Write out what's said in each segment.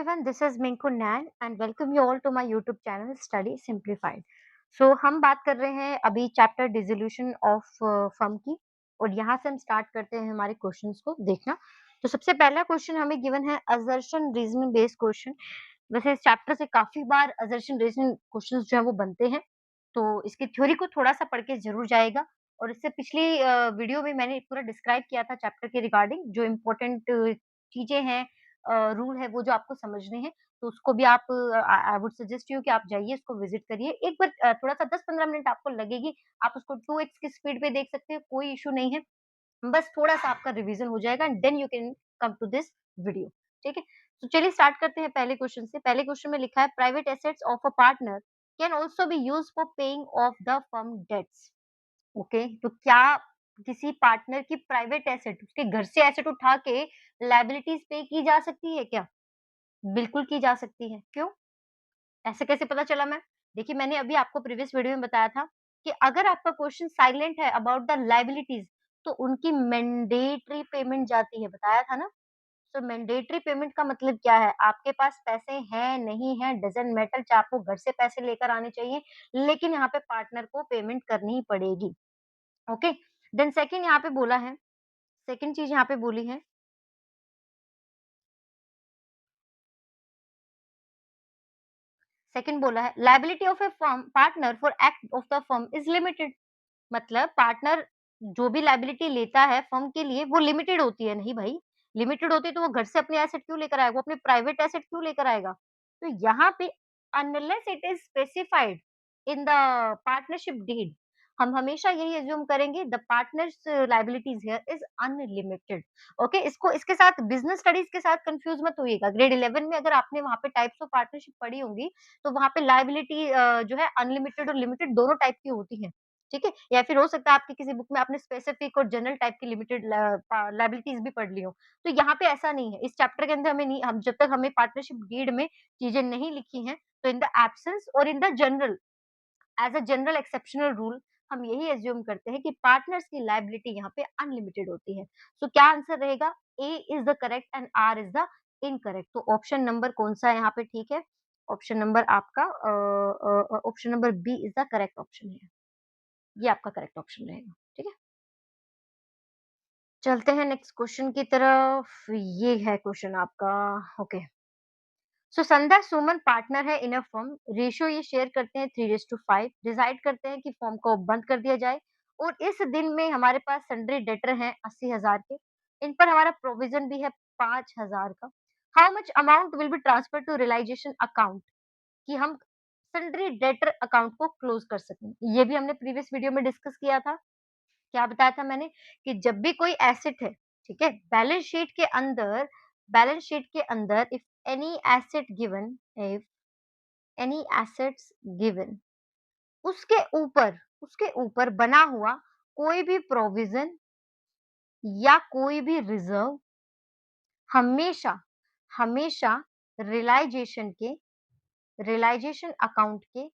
everyone, this is Minku Nan and welcome you all to my YouTube channel Study Simplified. So हम बात कर रहे हैं अभी चैप्टर डिसोल्यूशन ऑफ फर्म की और यहाँ से हम स्टार्ट करते हैं हमारे क्वेश्चंस को देखना। तो सबसे पहला क्वेश्चन हमें गिवन है असर्शन रीजनिंग बेस्ड क्वेश्चन। वैसे इस चैप्टर से काफी बार असर्शन रीजनिंग क्वेश्चंस जो है वो बनते हैं, तो इसकी थ्योरी को थोड़ा सा पढ़ के जरूर जाएगा। और इससे पिछली वीडियो में मैंने पूरा डिस्क्राइब किया था चैप्टर के रिगार्डिंग जो इम्पोर्टेंट चीजें हैं, रूल है वो जो आपको समझने हैं, तो उसको भी आप आई वुड सजेस्ट यू कि आप जाइए उसको विजिट करिए। एक बार थोड़ा-सा 10-15 मिनट आपको लगेगी, आप उसको 2x की स्पीड पे देख सकते हो, कोई इश्यू नहीं है। बस थोड़ा-सा आपका रिवीजन हो जाएगा and then you can come to this video, ठीक है? तो चलिए स्टार्ट करते हैं पहले क्वेश्चन से। पहले क्वेश्चन में लिखा है private assets of a partner can also be used for paying off the firm debts. Okay, तो क्या किसी पार्टनर की प्राइवेट एसेट, उसके घर से एसेट उठा के लायबिलिटीज पे की जा सकती है क्या? बिल्कुल की जा सकती है। क्यों? ऐसे कैसे पता चला मैं? देखिए मैंने अभी आपको प्रीवियस वीडियो में बताया था कि अगर आपका क्वेश्चन साइलेंट है अबाउट द लायबिलिटीज तो उनकी मैंडेटरी पेमेंट जाती है, बताया था ना? सो मैंडेटरी पेमेंट का मतलब क्या है? आपके पास पैसे हैं, नहीं हैं, डज़न्ट मैटर, चाहे आपको घर से पैसे लेकर आने चाहिए, लेकिन यहाँ पे पार्टनर को पेमेंट करनी ही पड़ेगी। ओके? देन सेकंड यहाँ पे बोला है, सेकंड चीज़ यहाँ पे बोली है, सेकंड बोला है liability of a firm partner for act of the firm is limited. मतलब पार्टनर जो भी लायबिलिटी लेता है फर्म के लिए वो लिमिटेड होती है। नहीं भाई, लिमिटेड होती तो वो घर से अपने एसेट क्यों लेकर आएगा? वो अपने प्राइवेट एसेट क्यों लेकर आएगा? तो यहाँ पे unless it is specified in the partnership deed, हम हमेशा यही अज्यूम करेंगे the partners liabilities here is unlimited. Okay, इसको इसके साथ बिजनेस स्टडीज के साथ कंफ्यूज मत होइएगा। ग्रेड 11 में अगर आपने वहाँ पे टाइप्स ऑफ पार्टनरशिप पढ़ी होंगी तो वहाँ पे लायबिलिटी जो है अनलिमिटेड और लिमिटेड दोनों टाइप की होती है। ठीक है? या फिर हो सकता है आपकी किसी बुक में आपने स्पेसिफिक और जनरल टाइप की लिमिटेड लायबिलिटीज़ भी पढ़ ली हो। तो यहाँ पे ऐसा नहीं है। इस चैप्टर के अंदर हमें नहीं, हम जब तक हमें पार्टनरशिप डीड में चीज़ें नहीं लिखी हैं, तो इन द एब्सेंस और in the general as a general exceptional rule हम यही अज़्यूम करते हैं कि पार्टनर्स की लायबिलिटी यहाँ पे अनलिमिटेड होती है। सो क्या आंसर रहेगा? A is the correct and R is the incorrect. तो ऑप्शन नंबर कौन-सा है यहाँ पे ठीक है? ऑप्शन नंबर आपका option number B is the correct option है। ये आपका करेक्ट ऑप्शन रहेगा, ठीक है? चलते हैं नेक्स्ट क्वेश्चन की तरफ। ये है क्वेश्चन आपका। ओके, सो संध्या सुमन पार्टनर है इन अ फर्म, रेशियो ये शेयर करते हैं 3:5, डिसाइड करते हैं कि फर्म को बंद कर दिया जाए और इस दिन में हमारे पास सन्ड्री डेटर हैं 80,000 के, इन पर हमारा प्रोविजन भी है 5,000 का। How much amount will be transfer to realisation account, कि हम सन्ड्री डेटर अकाउंट को क्लोज कर सकें। ये भी हमने प्रीवियस वीडियो में डिस्कस किया था। क्या बताया था मैंने कि जब भी कोई एसेट है, ठीक है? बैलेंस शीट के अंदर इफ एनी एसेट्स गिवन उसके ऊपर बना हुआ कोई भी प्रोविजन या कोई भी रिजर्व हमेशा हमेशा रियलाइजेशन के रियलाइजेशन अकाउंट के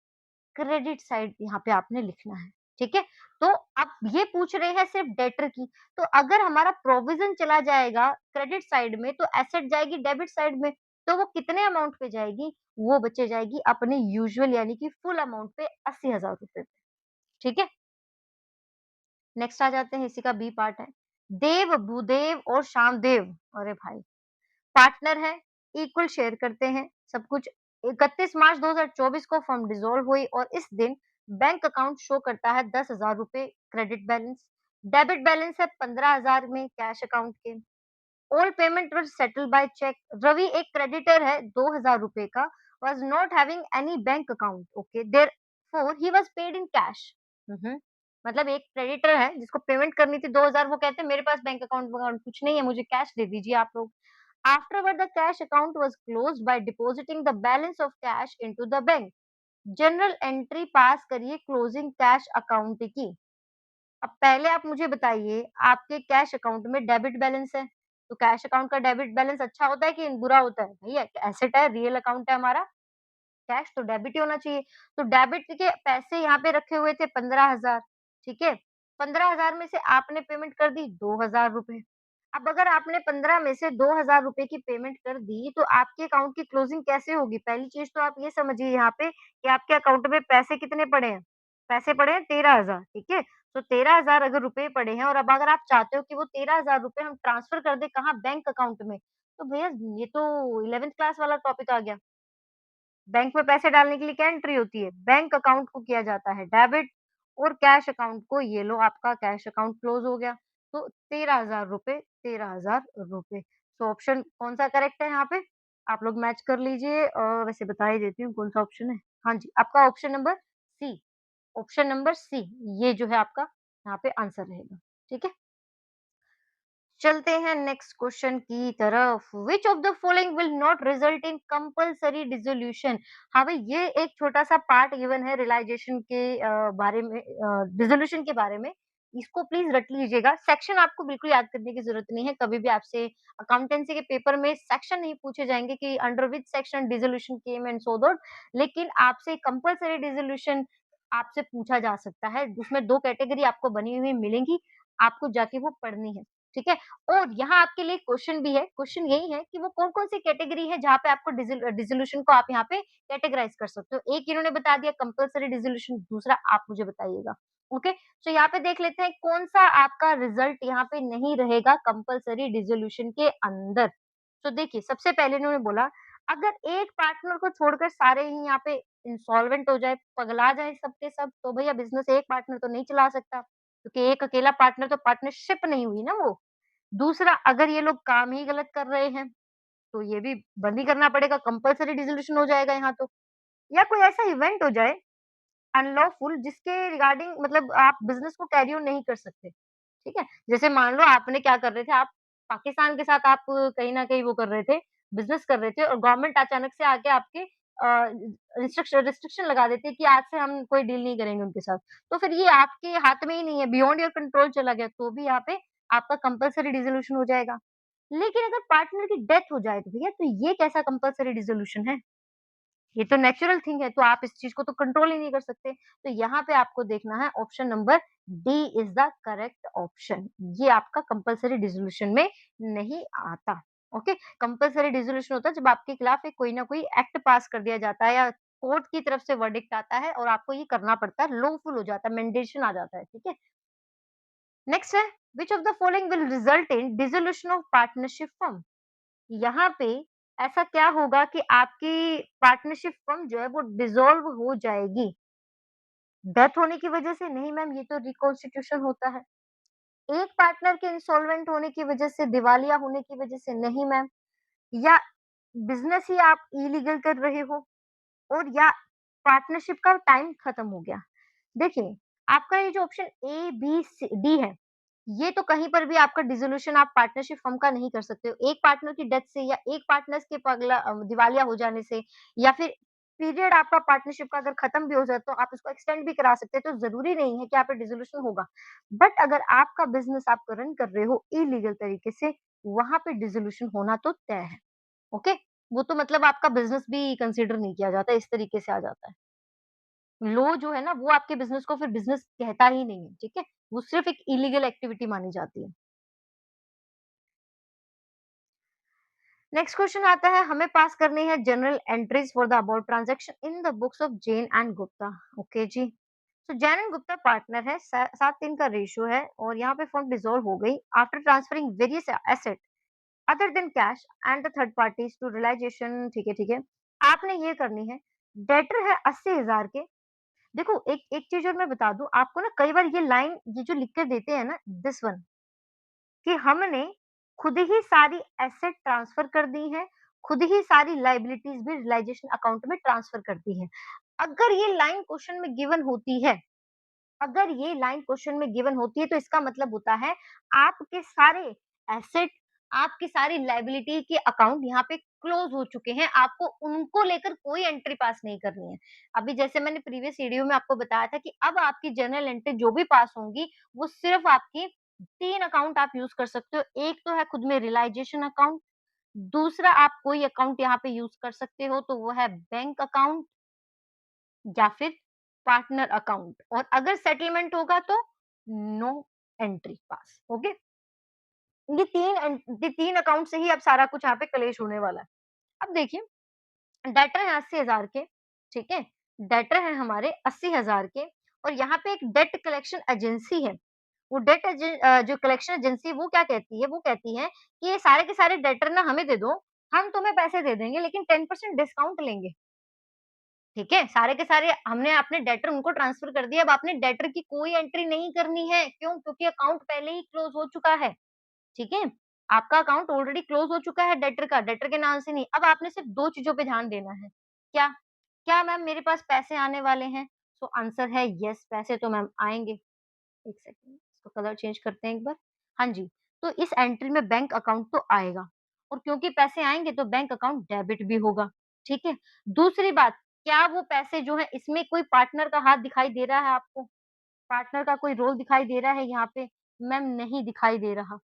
क्रेडिट साइड यहाँ पे आपने लिखना है, ठीक है? तो अब ये पूछ रहे हैं सिर्फ डेटर की, तो अगर हमारा प्रोविजन चला जाएगा क्रेडिट साइड में तो एसेट जाएगी डेबिट साइड में, तो वो कितने अमाउंट पे जाएगी? वो बचे जाएगी अपने यूजुअल यानी कि फुल अमाउंट पे 80,000 रुपए पे, ठीक है? नेक्स्ट आ जाते हैं, इसी का बी पार्ट है। देव, भूदेव और श्यामदेव, अरे भाई पार्टनर हैं, इक्वल शेयर करते हैं सब कुछ। 31 मार्च 2024 को फर्म डिसॉल्व हुई और इस दिन बैंक अकाउंट शो करता है 10,000 रुपए क्रेडिट बैलेंस। डेबिट बैलेंस है 15,000 में कैश अकाउंट के। All payment were settled by cheque. Ravi एक क्रेडिटर है 2,000 रुपए का, was not having any bank account, okay, therefore he was paid in cash. मतलब एक क्रेडिटर है जिसको पेमेंट करनी थी 2,000, वो कहते हैं मेरे पास बैंक अकाउंट वकाउंट कुछ नहीं है, मुझे कैश दे दीजिए आप लोग। Afterward, the cash account was closed by depositing the balance of cash into the bank. General entry पास करिए क्लोजिंग कैश अकाउंट की। अब पहले आप मुझे बताइए, आपके कैश अकाउंट में डेबिट बैलेंस है, तो कैश अकाउंट का डेबिट बैलेंस अच्छा होता है कि बुरा होता है? भैया एसेट है, रियल अकाउंट है हमारा, कैश तो डेबिट ही होना चाहिए। तो डेबिट के पैसे यहाँ पे रखे हुए थे 15,000, ठीक है? 15,000 में से आपने पेमेंट कर दी 2,000 रुपए। अब अगर आपने 15 में से 2,000 रुपए की पेमेंट कर दी, तो आपके अकाउंट की क्लोजिंग कैसे होगी? पहली चीज़ तो आप ये समझिए यहाँ पे कि आपके अकाउंट में पैसे कितने पड़े हैं? पैसे पड़े हैं 13,000, ठीक है? तो 13,000 अगर रुपए पड़े हैं और अब अगर आप चाहते हो कि वो 13,000 रुपए हम ट्रांसफर कर दें कहाँ? बैंक अकाउंट में, तो भैया ये तो 11th क्लास वाला टॉपिक आ गया। बैंक में पैसे डालने के लिए क्या एंट्री होती है? बैंक अकाउंट को किया जाता है डेबिट और कैश अकाउंट को ये लो आपका कैश अकाउंट क्लोज़ हो गया। तो 13,000 रुपए, 13,000 रुपए। तो ऑप्शन कौन-सा करेक्ट है यहाँ पे? आप लोग मैच कर लीजिए वैसे बता ही देती हूँ कौन-सा ऑप्शन है। हाँ जी, आपका option number C, option number C ये जो है आपका यहाँ पे आंसर रहेगा। ठीक है? चलते हैं नेक्स्ट क्वेश्चन की तरफ। Which of the following will not result in compulsory dissolution? हाँ भाई, ये एक छोटा सा पार्ट गिवन है रियलाइजेशन के बारे में, डिसोल्यूशन के बारे में। इसको प्लीज रट लीजिएगा। सेक्शन आपको बिल्कुल याद करने की जरूरत नहीं है। कभी भी आपसे अकाउंटेंसी के पेपर में सेक्शन नहीं पूछे जाएंगे कि under which section dissolution came and so that, लेकिन आपसे कंपल्सरी डिसोल्यूशन आपसे पूछा जा सकता है। उसमें दो कैटेगरी आपको बनी हुई मिलेंगी, आपको जाके वो पढ़नी है। ठीक है? और यहाँ आपके लिए क्वेश्चन भी है। क्वेश्चन यही है कि वो कौन-कौन सी कैटेगरी है जहाँ पे आपको डिसोल्यूशन को आप यहाँ पे कैटेगराइज़ कर सकते हो। एक इन्होंने बता दिया कंपल्सरी डिसोल्यूशन, दूसरा आप मुझे बताइएगा। ओके? तो यहाँ पे देख लेते हैं कौन-सा आपका रिजल्ट यहाँ पे नहीं रहेगा कंपल्सरी डिसोल्यूशन के अंदर। तो देखिए, सबसे पहले इन्होंने बोला अगर एक पार्टनर को छोड़कर सारे ही यहाँ पे इंसॉल्वेंट हो जाए, पगला जाए सब के सब, तो भैया बिज़नेस एक पार्टनर तो नहीं चला सकता, क्योंकि एक अकेला पार्टनर तो पार्टनरशिप नहीं हुई ना वो। दूसरा, अगर ये लोग काम ही गलत कर रहे हैं, तो ये भी बंद ही करना पड़ेगा, कंपल्सरी डिसोल्यूशन हो जाएगा यहाँ तो। या कोई ऐसा इवेंट हो जाए अनलॉफुल जिसके रिगार्डिंग मतलब आप बिज़नेस को कैरी ऑन नहीं कर सकते, ठीक है? जैसे मान लो आपने क्या कर रहे थे, आप पाकिस्तान के साथ आप कहीं न कहीं वो कर रहे थे, बिज़नेस कर रहे थे और गवर्नमेंट अचानक से आके आपके रिस्ट्रिक्शन लगा देती है कि आज से हम कोई डील नहीं करेंगे उनके साथ। तो फिर ये आपके हाथ में ही नहीं है, बियॉन्ड योर कंट्रोल चला गया, तो भी यहाँ पे आपका कंपल्सरी डिसोल्यूशन हो जाएगा। लेकिन अगर पार्टनर की डेथ हो जाए तो भैया तो ये कैसा कंपल्सरी डिसोल्यूशन है? ये तो नेचुरल थिंग है, तो आप इस चीज़ को तो कंट्रोल ही नहीं कर सकते। तो यहाँ पे आपको देखना है option number D is the correct option. ये आपका कंपल्सरी डिसोल्यूशन में नहीं आता। ओके? कंपल्सरी डिसोल्यूशन होता है जब आपके खिलाफ एक कोई ना कोई एक्ट पास कर दिया जाता है या कोर्ट की तरफ से वर्डिक्ट आता है और आपको ये करना पड़ता है, लॉफुल हो जाता है, मैंडेशन आ जाता है, ठीक है? नेक्स्ट है, which of the following will result in dissolution of partnership firm? यहाँ पे ऐसा क्या होगा कि आपकी पार्टनरशिप फर्म जो है वो डिसॉल्व हो जाएगी। डेथ होने की वजह से नहीं मैम, ये तो रिकॉन्स्टिट्यूशन होता है। एक पार्टनर के इंसॉल्वेंट होने की वजह से, दिवालिया होने की वजह से नहीं मैम, या बिज़नेस ही आप इलीगल कर रहे हो और या पार्टनरशिप का टाइम खत्म हो गया। देखिए, आपका ये जो option A, B, C, D है, ये तो कहीं पर भी आपका डिसोल्यूशन आप पार्टनरशिप फर्म का नहीं कर सकते हो। एक पार्टनर की डेथ से या एक पार्टनर्स के दिवालिया हो जाने से या फिर पीरियड आपका पार्टनरशिप का अगर खत्म भी हो जाए तो आप इसको एक्सटेंड भी करा सकते हैं, तो ज़रूरी नहीं है कि यहाँ पे डिसोल्यूशन होगा। बट अगर आपका बिज़नेस आप रन कर रहे हो इलीगल तरीके से, वहाँ पे डिसोल्यूशन होना तो तय है। ओके? वो तो मतलब आपका बिज़नेस भी कंसिडर नहीं किया जाता, इस तरीके से आ जाता है। लॉ जो है ना वो आपके बिज़नेस को फिर बिज़नेस कहता ही नहीं है, ठीक है? वो सिर्फ़ एक इलीगल एक्टिविटी मानी जाती है। नेक्स्ट क्वेश्चन आता है, हमें पास करनी है journal entries for the about transaction in the books of Jain and Gupta. Okay ji. तो जैन एंड गुप्ता पार्टनर है, 7-3 का रेशियो है और यहाँ पे फर्म डिसॉल्व हो गई after transferring various asset other than cash and the third parties to realisation. ठीक है, ठीक है। आपने ये करनी है, डेटर है 80,000 के। देखो एक एक चीज और मैं बता दूं आपको ना, कई बार ये लाइन ये जो लिख कर देते हैं ना, दिस वन, कि हमने खुद ही सारी एसेट ट्रांसफर कर दी हैं, खुद ही सारी लायबिलिटीज भी रियलाइजेशन अकाउंट में ट्रांसफर कर दी हैं। अगर ये लाइन क्वेश्चन में गिवन होती है, अगर ये लाइन क्वेश्चन में गिवन होती है तो इसका मतलब होता है आपके सारे एसेट, आपकी सारी लायबिलिटी के अकाउंट यहाँ पे क्लोज हो चुके हैं, आपको उनको लेकर कोई एंट्री पास नहीं करनी है। अभी जैसे मैंने प्रीवियस वीडियो में आपको बताया था कि अब आपकी जर्नल एंट्री जो भी पास होंगी वो सिर्फ आपकी 3 अकाउंट आप यूज कर सकते हो। एक तो है खुद में रियलाइजेशन अकाउंट, दूसरा आप कोई अकाउंट यहाँ पे यूज कर सकते हो तो वो है बैंक अकाउंट या फिर पार्टनर अकाउंट, और अगर सेटलमेंट होगा तो नो एंट्री पास। ओके? ये 3 अकाउंट से ही अब सारा कुछ यहाँ पे कलेश होने वाला है। अब देखिए, डेटर हैं 80,000 के, ठीक है? डेटर हैं हमारे 80,000 के और यहाँ पे एक डेट कलेक्शन एजेंसी है। वो जो कलेक्शन एजेंसी वो क्या कहती है? वो कहती है कि ये सारे के सारे डेटर ना हमें दे दो, हम तुम्हें पैसे दे देंगे लेकिन 10% डिस्काउंट लेंगे। ठीक है? सारे के सारे हमने अपने डेटर उनको ट्रांसफर कर दिए, अब आपने डेटर की कोई एंट्री नहीं करनी है। क्यों? क्योंकि अकाउंट पहले ही क्लोज़ हो चुका है। ठीक है? आपका अकाउंट ऑलरेडी क्लोज़ हो चुका है डेटर का, डेटर के नाम से नहीं। अब आपने सिर्फ़ 2 चीज़ों पे ध्यान देना है। क्या? क्या मैम मेरे पास पैसे आने वाले हैं? तो आंसर है येस, पैसे तो मैम आएँगे। 1 सेकंड, इसको कलर चेंज करते हैं एक बार। हाँ जी, तो इस एंट्री में बैंक अकाउंट तो आएगा और क्योंकि पैसे आएँगे तो बैंक अकाउंट डेबिट भी होगा, ठीक है? दूसरी बात, क्या वो पैसे जो हैं इसमें कोई पार्टनर का हाथ दिखाई दे रहा है आपको? पार्टनर का कोई रोल दिखाई दे रहा है यहाँ पे? मैम नहीं दिखाई दे रहा।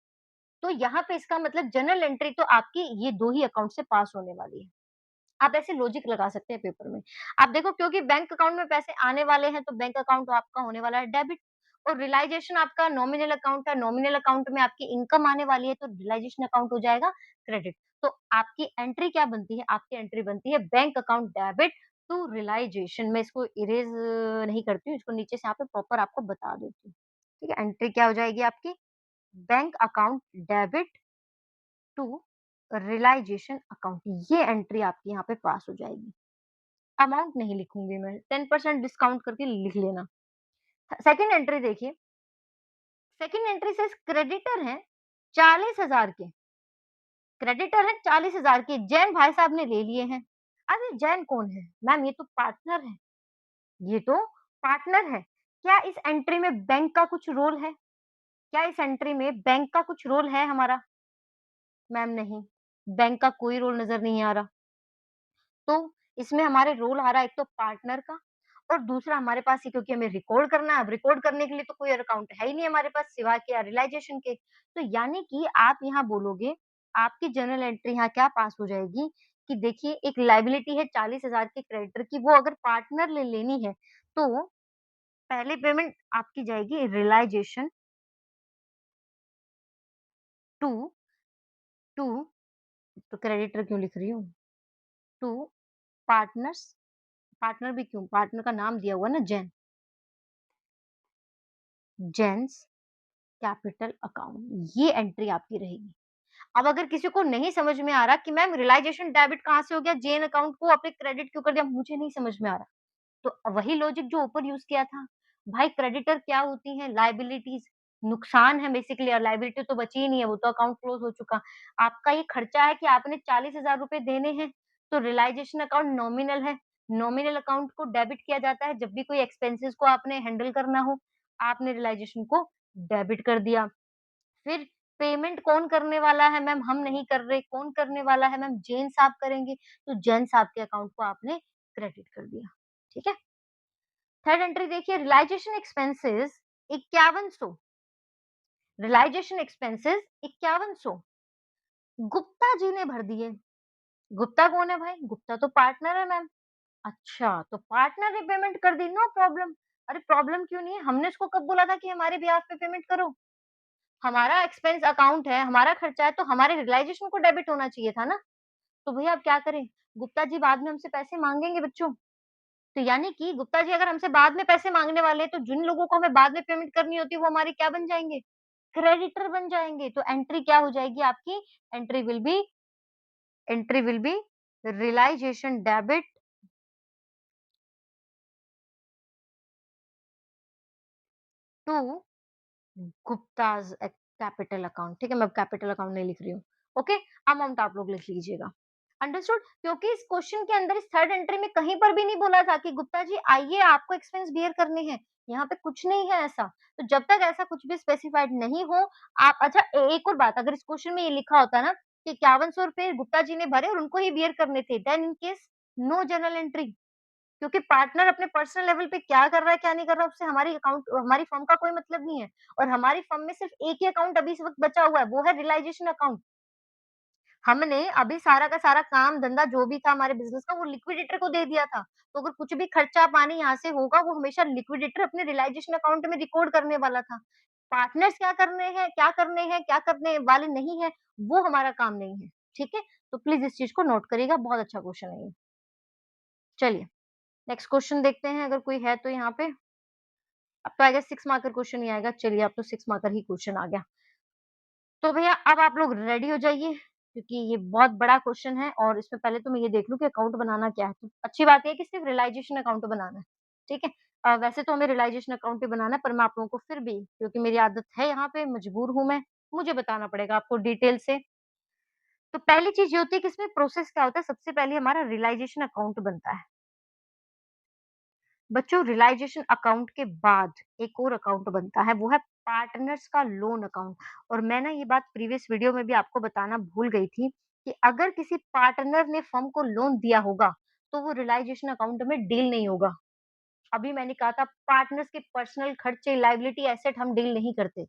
तो यहाँ पे इसका मतलब जर्नल एंट्री तो आपकी ये 2 ही अकाउंट से पास होने वाली है। आप ऐसे लॉजिक लगा सकते हैं पेपर में। आप देखो क्योंकि बैंक अकाउंट में पैसे आने वाले हैं तो बैंक अकाउंट आपका होने वाला है डेबिट और रियलाइज़ेशन आपका नॉमिनल अकाउंट है, नॉमिनल अकाउंट में आपकी इनकम आने वाली है तो रियलाइज़ेशन अकाउंट हो जाएगा क्रेडिट। तो आपकी एंट्री क्या बनती है? आपकी एंट्री बनती है bank account debit to realisation. मैं इसको इरेज़ नहीं करती हूँ, इसको नीचे से यहाँ पे प्रॉपर आपको बता देती हूँ। ठीक है? एंट्री क्या हो जाएगी आपकी? Bank account debit to realisation account ये एंट्री आपकी यहाँ पे पास हो जाएगी। अमाउंट नहीं लिखूँगी मैं, 10% डिस्काउंट करके लिख लेना। सेकंड एंट्री देखिए, सेकंड एंट्री सेज़ क्रेडिटर हैं 40,000 के, क्रेडिटर हैं 40,000 के, जैन भाई साहब ने ले लिए हैं। अरे जैन कौन है? मैम ये तो पार्टनर है, ये तो पार्टनर है। क्या इस एंट्री में बैंक का कुछ रोल है? क्या इस एंट्री में बैंक का कुछ रोल है हमारा? मैम नहीं, बैंक का कोई रोल नज़र नहीं आ रहा। तो इसमें हमारे रोल आ रहा है एक तो पार्टनर का और दूसरा हमारे पास ये क्योंकि हमें रिकॉर्ड करना है, अब रिकॉर्ड करने के लिए तो कोई अकाउंट है ही नहीं हमारे पास सिवाय के रियलाइजेशन के। तो यानी कि आप यहाँ बोलोगे, आपकी जर्नल एंट्री यहाँ क्या पास हो जाएगी कि देखिए एक लायबिलिटी है 40,000 के क्रेडिटर की, वो अगर पार्टनर ले लेनी है, तो पहली पेमेंट आपकी जाएगी रियलाइजेशन टू टू तो क्रेडिटर क्यों लिख रही हूँ? टू पार्टनर्स पार्टनर भी क्यों? पार्टनर का नाम दिया हुआ है ना जैन, जेन्स कैपिटल अकाउंट ये एंट्री आपकी रहेगी। अब अगर किसी को नहीं समझ में आ रहा कि मैम रियलाइजेशन डेबिट कहाँ से हो गया, जेन अकाउंट को आपने क्रेडिट क्यों कर दिया? मुझे नहीं समझ में आ रहा। तो वही लॉजिक जो ऊपर यूज़ किया था। भाई क्रेडिटर क्या होती हैं? लायबिलिटीज़, नुकसान है बेसिकली और लायबिलिटी तो बची ही नहीं है, वो तो अकाउंट क्लोज़ हो चुका। आपका ये खर्चा है कि आपने 40,000 रुपए देने हैं, तो रियलाइजेशन अकाउंट नॉमिनल है। नॉमिनल अकाउंट को डेबिट किया जाता है जब भी कोई एक्सपेंसेस को आपने हैंडल करना हो। आपने रियलाइजेशन को डेबिट कर दिया। फिर पेमेंट कौन करने वाला है मैम? हम नहीं कर रहे, कौन करने वाला है मैम? जैन साहब करेंगे, तो जैन साहब के अकाउंट को आपने क्रेडिट कर दिया, ठीक है? थर्ड एंट्री देखिए realisation expenses 5100 realisation expenses 5100 Gupta ji ने भर दिए। गुप्ता कौन है भाई? गुप्ता तो पार्टनर है मैम। अच्छा, तो पार्टनर ने पेमेंट कर दी, नो प्रॉब्लम। अरे प्रॉब्लम क्यों नहीं है? हमने उसको कब बोला था कि हमारे बिहाफ पे पेमेंट करो? हमारा एक्सपेंस अकाउंट है, हमारा खर्चा है तो हमारे रियलाइजेशन को डेबिट होना चाहिए था ना। तो भैया अब क्या करें? गुप्ता जी बाद में हमसे पैसे माँगेंगे बच्चों। तो यानी कि गुप्ता जी अगर हमसे बाद में पैसे माँगने वाले हैं तो जिन लोगों को हमें बाद में पेमेंट करनी होती है वो हमारे क्या बन जाएँगे? क्रेडिटर बन जाएँगे। तो एंट्री क्या हो जाएगी आपकी? Entry will be entry will be realisation debit to Gupta's capital account. ठीक है, मैं अब कैपिटल अकाउंट नहीं लिख रही हूँ। ओके, अमाउंट आप लोग लिख लीजिएगा। अंडरस्टूड? क्योंकि इस क्वेश्चन के अंदर इस थर्ड एंट्री में कहीं पर भी नहीं बोला था कि गुप्ता जी आइए आपको एक्सपेंस बियर करने हैं। यहाँ पे कुछ नहीं है ऐसा। तो जब तक ऐसा कुछ भी स्पेसिफाइड नहीं हो आप अच्छा एक और बात अगर इस क्वेश्चन में ये लिखा होता ना कि 5100 रुपए गुप्ता जी ने भरे और उनको ही बियर करने थे then in case no journal entry क्योंकि पार्टनर अपने पर्सनल लेवल पे क्या कर रहा है, क्या नहीं कर रहा है, उससे हमारी फर्म का कोई मतलब नहीं है और हमारी फर्म में सिर्फ एक ही अकाउंट अभी इस वक़्त बचा हुआ है, वो है रियलाइजेशन अकाउंट। हमने अभी सारा का सारा काम धंधा जो भी था हमारे बिज़नेस का वो लिक्विडेटर को दे दिया था। तो अगर कुछ भी खर्चा पानी यहाँ से होगा वो हमेशा लिक्विडेटर अपने रियलाइजेशन अकाउंट में रिकॉर्ड करने वाला था। पार्टनर्स क्या करने वाले नहीं है, वो हमारा काम नहीं है, ठीक है? तो प्लीज़ इस चीज़ को नोट करिएगा, बहुत अच्छा क्वेश्चन है ये। चलिए, नेक्स्ट क्वेश्चन देखते हैं अगर कोई है तो यहाँ पे। अब तो आई गेस 6 मार्कर क्वेश्चन ही आएगा, चलिए अब तो 6 मार्कर ही क्वेश्चन आ गया। तो भैया अब आप लोग रेडी हो जाइए, क्योंकि ये बहुत बड़ा क्वेश्चन है और इसमें पहले तो मैं ये देख लूँ कि अकाउंट बनाना क्या है। तो अच्छी बात ये है कि सिर्फ रियलाइज़ेशन अकाउंट बनाना है, ठीक है? वैसे तो हमें रियलाइज़ेशन अकाउंट ही बनाना है, पर मैं आप लोगों को फिर भी, क्योंकि मेरी आदत है यहाँ पे, मजबूर हूँ मैं, मुझे बताना पड़ेगा आपको डिटेल से। तो पहली चीज़ ये होती है कि इसमें प्रोसेस क्या होता है, सबसे पहले हमारा रियलाइज़ेशन अकाउंट बनता है। बच्चों, रियलाइज़ेशन अकाउंट के बाद एक और अकाउंट बनता है, वो है पार्टनर्स का लोन अकाउंट। और मैं ना ये बात प्रीवियस वीडियो में भी आपको बताना भूल गई थी कि अगर किसी पार्टनर ने फर्म को लोन दिया होगा, तो वो रियलाइज़ेशन अकाउंट में डील नहीं होगा। अभी मैंने कहा था पार्टनर्स के पर्सनल खर्चे, लायबिलिटी, एसेट हम डील नहीं करते।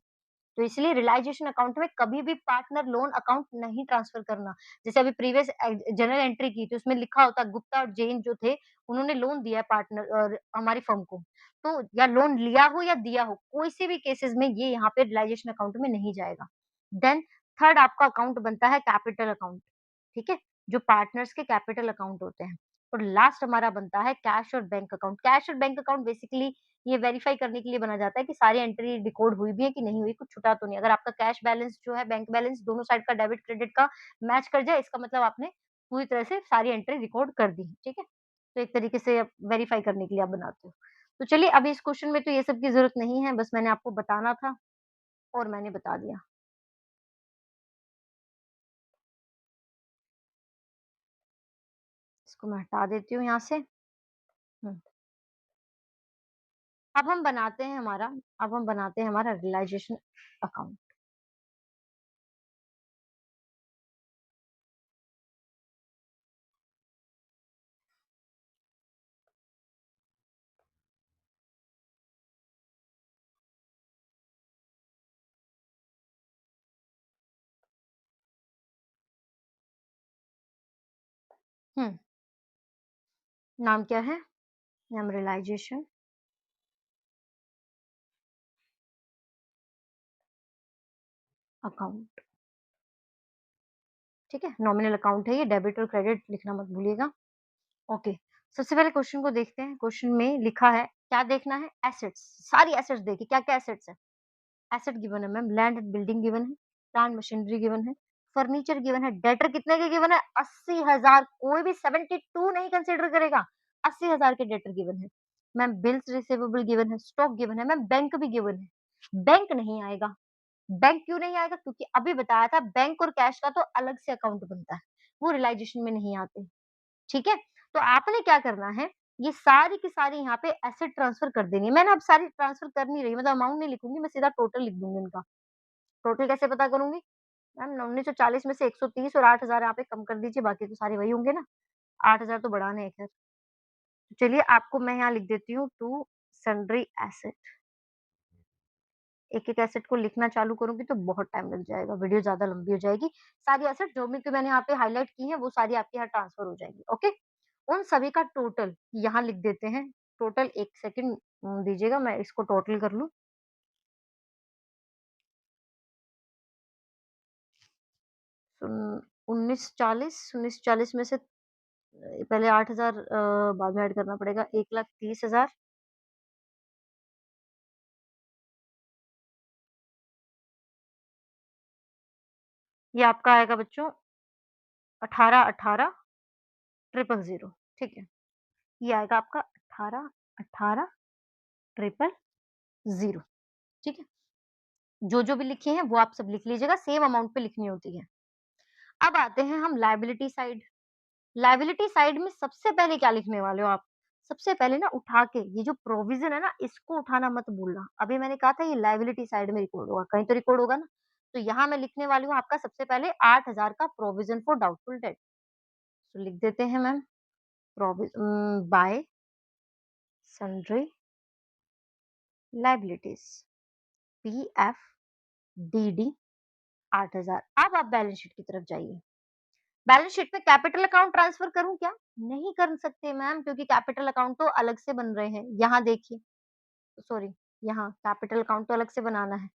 तो इसलिए रियलाइज़ेशन अकाउंट में कभी भी पार्टनर लोन अकाउंट नहीं ट्रांसफर करना। जैसे अभी प्रीवियस जर्नल एंट्री की थी, उसमें लिखा होता गुप्ता और जैन जो थे, उन्होंने लोन दिया है पार्टनर और हमारी फर्म को। तो या लोन लिया हो या दिया हो, कोई से भी केसेस में ये यहाँ पे रियलाइज़ेशन अकाउंट में नहीं जाएगा। देन थर्ड आपका अकाउंट बनता है कैपिटल अकाउंट, ठीक है? जो पार्टनर्स के कैपिटल अकाउंट होते हैं। और लास्ट हमारा बनता है कैश और बैंक अकाउंट। कैश और बैंक अकाउंट बेसिकली ये वेरीफाई करने के लिए बना जाता है कि सारी एंट्री डिकोड हुई भी है कि नहीं हुई, कुछ छूटा तो नहीं। अगर आपका कैश बैलेंस जो है, बैंक बैलेंस दोनों साइड का डेबिट क्रेडिट का मैच कर जाए, इसका मतलब आपने पूरी तरह से सारी एंट्री रिकॉर्ड कर दी, ठीक है? तो एक तरीके से वेरीफाई करने के लिए आप बनाते हो। तो चलिए अभी इस क्वेश्चन में तो ये सब की ज़रूरत नहीं है, बस मैंने आपको बताना था और मैंने बता दिया। इसको मैं हटा देती हूँ यहाँ से। हुँ। अब हम बनाते हैं हमारा रियलाइज़ेशन अकाउंट। हुँ, नाम क्या है? नाम रियलाइज़ेशन अकाउंट, ठीक है? नॉमिनल अकाउंट है ये, डेबिट और क्रेडिट लिखना मत भूलिएगा। ओके, सबसे पहले क्वेश्चन को देखते हैं। क्वेश्चन में लिखा है, क्या देखना है? एसेट्स, सारी एसेट्स देखिए, क्या-क्या एसेट्स है? एसेट गिवन है ma'am, land and building given है, प्लांट मशीनरी गिवन है, फर्नीचर गिवन है, डेटर कितने के गिवन है? 80,000, कोई भी 72 नहीं कंसीडर करेगा, 80,000 के डेटर गिवन है। मैम बिल्स रिसीवेबल गिवन है, स्टॉक गिवन है, मैम बैंक भी गिवन है। बैंक नहीं आएगा। बैंक क्यों नहीं आएगा? क्योंकि अभी बताया था बैंक और कैश का तो अलग से अकाउंट बनता है, वो रियलाइजेशन में नहीं आते, ठीक है? तो आपने क्या करना है, ये सारी की सारी यहाँ पे एसेट ट्रांसफर कर देनी है। मैंने अब सारी ट्रांसफर कर नहीं रही, मतलब अमाउंट नहीं लिखूँगी, मैं सीधा टोटल लिख दूँगी इनका। टोटल कैसे पता करूँगी? मैम 1940 में से 130 और 8,000 यहाँ पे कम कर दीजिए, बाकी तो सारे वही होंगे ना, 8,000 तो बढ़ाने हैं खैर। चलिए आपको मैं यहाँ लिख देती हूँ टू सन्ड्री एसेट। एक-एक एसेट को लिखना चालू करूँगी तो बहुत टाइम लग जाएगा, वीडियो ज़्यादा लंबी हो जाएगी। सारी एसेट जो भी मैंने यहाँ पे हाइलाइट की हैं, वो सारी आपके यहाँ ट्रांसफर हो जाएँगी, ओके? उन सभी का टोटल यहाँ लिख देते हैं। टोटल 1 सेकंड दीजिएगा, मैं इसको टोटल कर लूँ। सुन 1940 में से पहले 8,000 बाद में ऐड करना पड़ेगा, 1,30,000। ये आपका आएगा बच्चों 18,18,000, ठीक है? ये आएगा आपका 18,18,000, ठीक है? जो-जो भी लिखे हैं वो आप सब लिख लीजिएगा, सेम अमाउंट पे लिखनी होती है। अब आते हैं हम लायबिलिटी साइड। लायबिलिटी साइड में सबसे पहले क्या लिखने वाले हो आप? सबसे पहले ना उठा के ये जो प्रोविज़न है ना, इसको उठाना मत भूलना। अभी मैंने कहा था ये लायबिलिटी साइड में रिकॉर्ड होगा, कहीं तो रिकॉर्ड होगा ना? तो यहाँ मैं लिखने वाली हूँ आपका सबसे पहले 8,000 का प्रोविज़न फॉर डाउटफुल डेट। तो लिख देते हैं मैम बाय सन्ड्री लायबिलिटीज़, पीएफडीडी 8,000। अब आप बैलेंस शीट की तरफ जाइए। बैलेंस शीट में कैपिटल अकाउंट ट्रांसफर करूँ क्या? नहीं कर सकते मैम, क्योंकि कैपिटल अकाउंट तो अलग से बन रहे हैं। यहाँ देखिए, सॉरी, यहाँ कैपिटल अकाउंट तो अलग से बनाना है।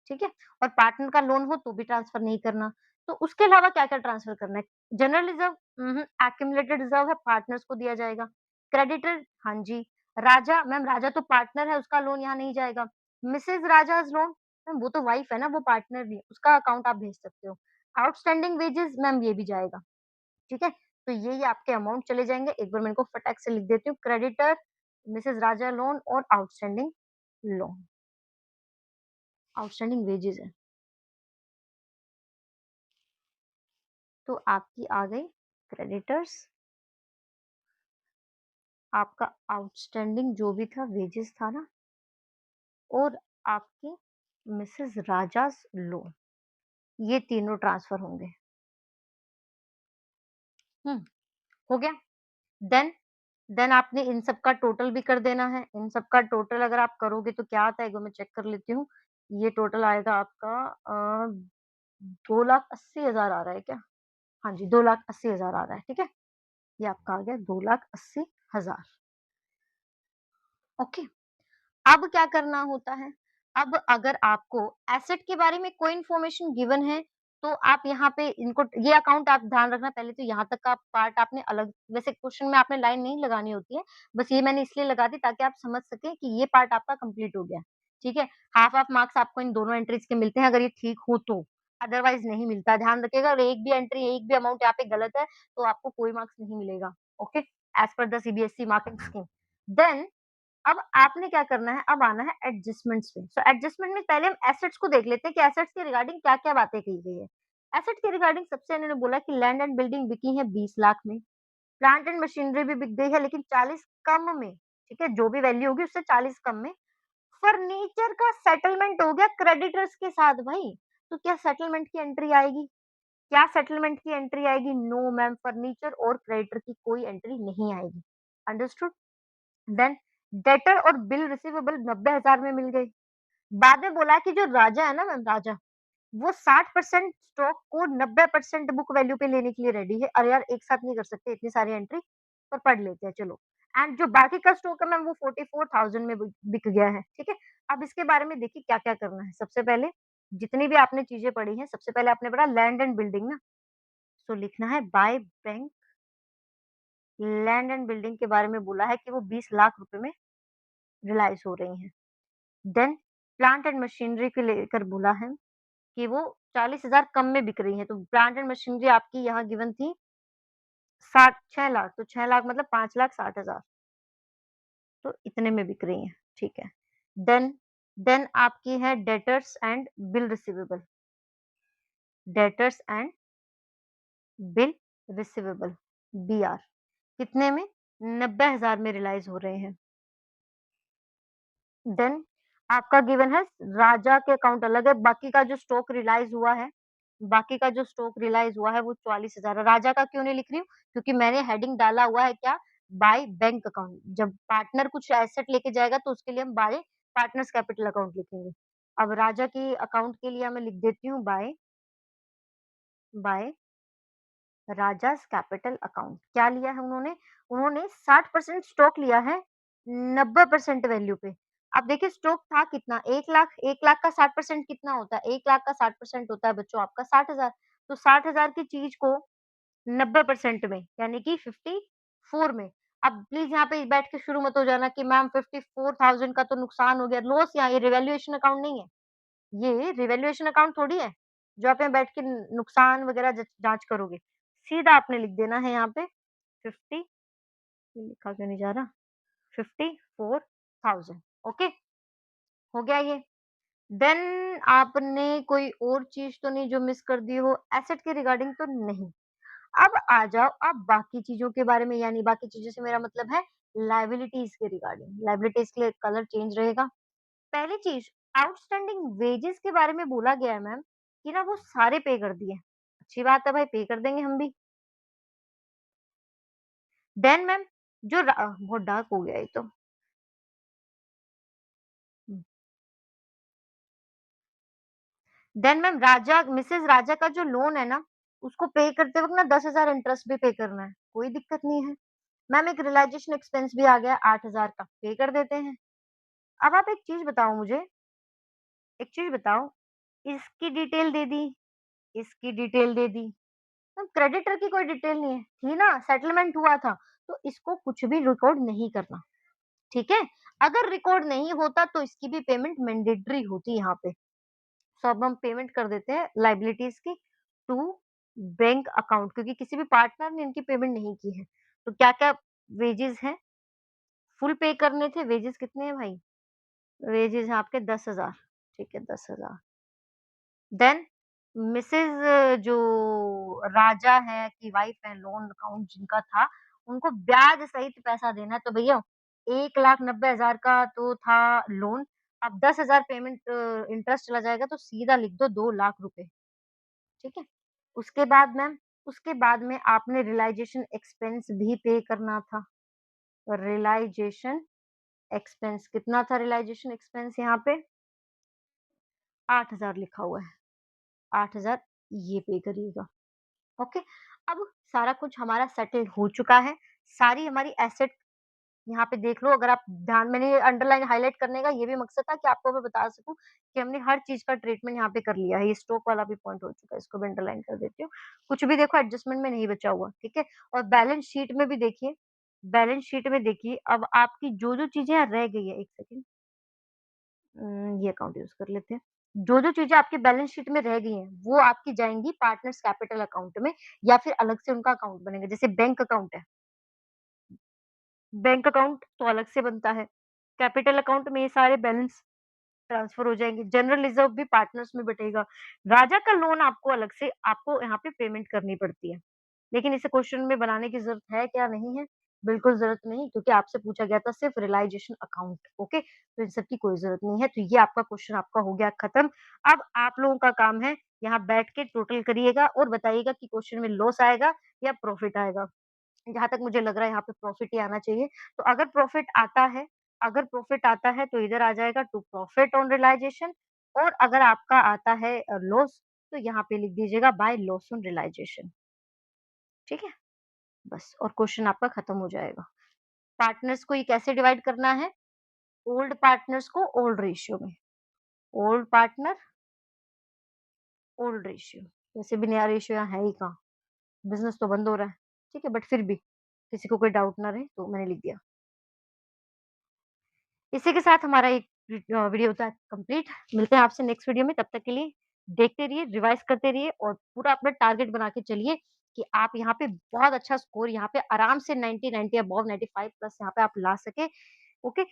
ठीक है? और पार्टनर का लोन हो तो भी ट्रांसफर नहीं करना। तो उसके अलावा क्या-क्या ट्रांसफर करना है? जनरल रिज़र्व एक्युमुलेटेड रिज़र्व है, पार्टनर्स को दिया जाएगा। क्रेडिटर हाँ जी। राजा मैम राजा तो पार्टनर है, उसका लोन यहाँ नहीं जाएगा। मिसेज़ राजाज़ लोन मैम वो तो वाइफ है ना, वो पार्टनर नहीं है, उसका अकाउंट आप भेज सकते हो। आउटस्टैंडिंग वेजेज़ मैम ये भी जाएगा, ठीक है? तो ये आपके अमाउंट चले जाएँगे। एक बार मैं इनको फटाक से लिख देती हूँ, क्रेडिटर, मिसेज़ राजा लोन और आउटस्टैंडिंग लोन, आउटस्टैंडिंग वेजेज़ है। तो आपकी आ गई क्रेडिटर्स, आपका आउटस्टैंडिंग जो भी था वेजेस था ना और आपके मिसेस राजास लोन, ये तीनों ट्रांसफर होंगे। हुँ, हो गया? देन देन आपने इन सब का टोटल भी कर देना है। इन सब का टोटल अगर आप करोगे तो क्या आता है, एक बार मैं चेक कर लेती हूँ। ये टोटल आएगा आपका 2,80,000 आ रहा है क्या? हाँ जी, 2,80,000 आ रहा है, ठीक है? ये आपका आ गया 2,80,000 ओके। अब क्या करना होता है? अब अगर आपको एसेट के बारे में कोई इन्फॉर्मेशन गिवन है, तो आप यहाँ पे इनको ये अकाउंट आप ध्यान रखना पहले तो यहाँ तक का पार्ट आपने अलग वैसे क्वेश्चन में आपने लाइन नहीं लगानी होती है, बस ये मैंने इसलिए लगा दी ताकि आप समझ सकें कि ये पार्ट आपका कंप्लीट हो गया, ठीक है? हाफ हाफ मार्क्स आपको इन दोनों एंट्रीज़ के मिलते हैं अगर ये ठीक हो तो, अदरवाइज़ नहीं मिलता। ध्यान रखिएगा अगर एक भी एंट्री, एक भी अमाउंट यहाँ पे गलत है, तो आपको कोई मार्क्स नहीं मिलेगा, okay? As per the CBSE marking scheme. Then अब आपने क्या करना है, अब आना है एडजस्टमेंट्स पे। सो एडजस्टमेंट में पहले हम एसेट्स को देख लेते हैं कि एसेट्स के रिगार्डिंग क्या-क्या बातें की गई है। एसेट के रिगार्डिंग सबसे इन्होंने बोला कि लैंड एंड बिल्डिंग बिकी है 20 लाख में, प्लांट एंड मशीनरी भी बिक गई है लेकिन 40 कम में, ठीक है? जो भी वैल्यू होगी उससे 40 कम में। फर्नीचर का सेटलमेंट हो गया क्रेडिटर्स के साथ भाई, तो क्या सेटलमेंट की एंट्री आएगी? क्या सेटलमेंट की एंट्री आएगी? नो मैम, फर्नीचर और क्रेडिटर की कोई एंट्री नहीं आएगी। अंडरस्टूड? देन डेटर और बिल रिसीवेबल 90,000 में मिल गई। बाद में बोला कि जो राजा है ना मैम राजा, वो 60% स्टॉक को 90% बुक वैल्यू पे लेने के लिए रेडी है। अरे यार! एक साथ नहीं कर सकते इतनी सारी एंट्री, पर पढ़ लेते हैं चलो। एंड जो बाकी का स्टॉक है मैम वो 44,000 में बिक गया है, ठीक है? अब इसके बारे में देखिए क्या-क्या करना है। सबसे पहले जितनी भी आपने चीज़ें पढ़ी हैं, सबसे पहले आपने पढ़ा लैंड एंड बिल्डिंग ना, सो लिखना है by bank land and building के बारे में बोला है कि वो 20 लाख रुपए में रियलाइज़ हो रही हैं। देन प्लांट एंड मशीनरी को लेकर बोला है कि वो 40,000 कम में बिक रही है, तो प्लांट एंड मशीनरी आपकी यहाँ गिवन थी 60 6 लाख, तो 6 लाख मतलब 5,60,000 तो इतने में बिक रही हैं, ठीक है। देन देन आपकी है debtors and bill receivable, debtors and bill receivable BR कितने में? 90,000 में रियलाइज़ हो रहे हैं। देन आपका गिवन है राजा के अकाउंट अलग है, बाकी का जो स्टॉक रियलाइज़ हुआ है, बाकी का जो स्टॉक रियलाइज़ हुआ है वो 44,000 है। राजा का क्यों नहीं लिख रही हूँ? क्योंकि मैंने हेडिंग डाला हुआ है क्या? By bank account. जब पार्टनर कुछ एसेट लेके जाएगा तो उसके लिए हम बाय पार्टनर्स कैपिटल अकाउंट लिखेंगे। अब राजा की अकाउंट के लिए मैं लिख देती हूँ बाय बाय राजाज़ कैपिटल अकाउंट। क्या लिया है उन्होंने? उन्होंने 60% स्टॉक लिया है 90% वैल्यू पे। अब देखिए स्टॉक था कितना 1 लाख, 1 लाख का 60% कितना होता है? 1 लाख का 60% होता है बच्चों आपका 60,000 तो 60,000 की चीज़ को 90% में यानी कि 54 में। अब प्लीज़ यहाँ पे बैठ के शुरू मत हो जाना कि मैम 54,000 का तो नुकसान हो गया, लॉस यहाँ ये रिवैल्यूएशन अकाउंट नहीं है। ये रिवैल्यूएशन अकाउंट थोड़ी है, जो आप यहाँ बैठ के नुकसान वगैरह जाँच करोगे। सीधा आपने लिख देना है यहाँ पे 50 ये लिखा क्यों नहीं जा रहा? 54,000 ओके, हो गया ये। देन आपने कोई और चीज़ तो नहीं जो मिस कर दी हो? एसेट के रिगार्डिंग तो नहीं। अब आ जाओ आप बाकी चीज़ों के बारे में यानी बाकी चीज़ों से मेरा मतलब है लायबिलिटीज़ के रिगार्डिंग। लायबिलिटीज़ के लिए कलर चेंज रहेगा। पहली चीज़ आउटस्टैंडिंग वेजेस के बारे में बोला गया है मैम कि ना वो सारे पे कर दिए। अच्छी बात है भाई पे कर देंगे हम भी। देन मैम बहुत डार्क हो गया ये तो। देन मैम राजा मिसेज़ राजा का जो लोन है ना, उसको पे करते वक़्त ना 10,000 इंटरेस्ट भी पे करना है, कोई दिक्कत नहीं है। मैम एक रियलाइज़ेशन एक्सपेंस भी आ गया 8,000 का, पे कर देते हैं। अब आप एक चीज़ बताओ मुझे, एक चीज़ बताओ इसकी डिटेल दे दी, इसकी डिटेल दे दी। तो क्रेडिटर की कोई डिटेल नहीं है, थी ना? सेटलमेंट हुआ था, तो इसको कुछ भी रिकॉर्ड नहीं करना, ठीक है? अगर रिकॉर्ड नहीं होता तो इसकी भी पेमेंट मैंडेटरी होती है यहाँ पे। सो अब हम पेमेंट कर देते हैं लायबिलिटीज़ की टू बैंक अकाउंट, क्योंकि किसी भी पार्टनर ने इनकी पेमेंट नहीं की है। तो क्या-क्या वेजेज़ हैं? फुल पे करने थे, वेजेज़ कितने हैं भाई? वेजेज़ हैं आपके 10,000, ठीक है 10,000। देन मिसेज़ जो राजा हैं की वाइफ हैं, लोन अकाउंट जिनका था, उनको ब्याज सहित पैसा देना है। तो भैया 1,90,000 का तो था लोन, अब 10,000 पेमेंट इंटरेस्ट चला जाएगा तो सीधा लिख दो 2 लाख रुपए, ठीक है? उसके बाद मैम, उसके बाद में आपने रियलाइज़ेशन एक्सपेंस भी पे करना था। रियलाइज़ेशन एक्सपेंस कितना था रियलाइज़ेशन एक्सपेंस यहाँ पे? 8,000 लिखा हुआ है, 8,000 ये पे करिएगा। ओके, अब सारा कुछ हमारा सेटल हो चुका है। सारी हमारी एसेट यहाँ पे देख लो, अगर आप ध्यान, मैंने ये अंडरलाइन हाइलाइट करने का ये भी मकसद था कि आपको मैं बता सकूँ कि हमने हर चीज़ का ट्रीटमेंट यहाँ पे कर लिया है। ये स्टॉक वाला भी पॉइंट हो चुका है, इसको भी अंडरलाइन कर देती हूँ। कुछ भी देखो एडजस्टमेंट में नहीं बचा हुआ, ठीक है? और बैलेंस शीट में भी देखिए, बैलेंस शीट में देखिए अब आपकी जो-जो चीज़ें यहाँ रह गई है, 1 सेकंड, ये अकाउंट यूज़ कर लेते हैं। जो-जो चीज़ें आपकी बैलेंस शीट में रह गई हैं, वो आपकी जाएँगी पार्टनर्स कैपिटल अकाउंट में या फिर अलग से उनका अकाउंट बनेगा। जैसे बैंक अकाउंट है, बैंक अकाउंट तो अलग से बनता है। कैपिटल अकाउंट में ये सारे बैलेंस ट्रांसफर हो जाएँगे। जनरल रिज़र्व भी पार्टनर्स में बटेगा। राजा का लोन आपको अलग से आपको यहाँ पे पेमेंट करनी पड़ती है। लेकिन इसे क्वेश्चन में बनाने की ज़रूरत है क्या? नहीं है। बिल्कुल ज़रूरत नहीं, क्योंकि आपसे पूछा गया था सिर्फ रियलाइज़ेशन अकाउंट, ओके? तो इन सब की कोई ज़रूरत नहीं है। तो ये आपका क्वेश्चन आपका हो गया खत्म। अब आप लोगों का काम है यहाँ बैठ के टोटल करिएगा और बताइएगा कि क्वेश्चन में लॉस आएगा या प्रॉफिट आएगा। जहाँ तक मुझे लग रहा है यहाँ पे प्रॉफिट ही आना चाहिए। तो अगर प्रॉफिट आता है तो इधर आ जाएगा टू प्रॉफिट ऑन रियलाइज़ेशन, और अगर आपका आता है लॉस, तो यहाँ पे लिख दीजिएगा बाय लॉस ऑन रियलाइज़ेशन, ठीक है? बस, और क्वेश्चन आपका खत्म हो जाएगा। पार्टनर्स को ये कैसे डिवाइड करना है? ओल्ड पार्टनर्स को ओल्ड रेशियो में, ओल्ड पार्टनर, ओल्ड रेशियो। वैसे भी नया रेशियो यहाँ है ही कहाँ, बिज़नेस तो बंद हो रहा है, ठीक है? बट फिर भी किसी को कोई डाउट ना रहे तो मैंने लिख दिया। इसी के साथ हमारा एक वीडियो होता है कंप्लीट। मिलते हैं आपसे नेक्स्ट वीडियो में, तब तक के लिए देखते रहिए, रिवाइज़ करते रहिए और पूरा अपना टारगेट बना के चलिए कि आप यहाँ पे बहुत अच्छा स्कोर यहाँ पे आराम से 90 अबोव 95 प्लस यहाँ पे आप ला सकें, ओके?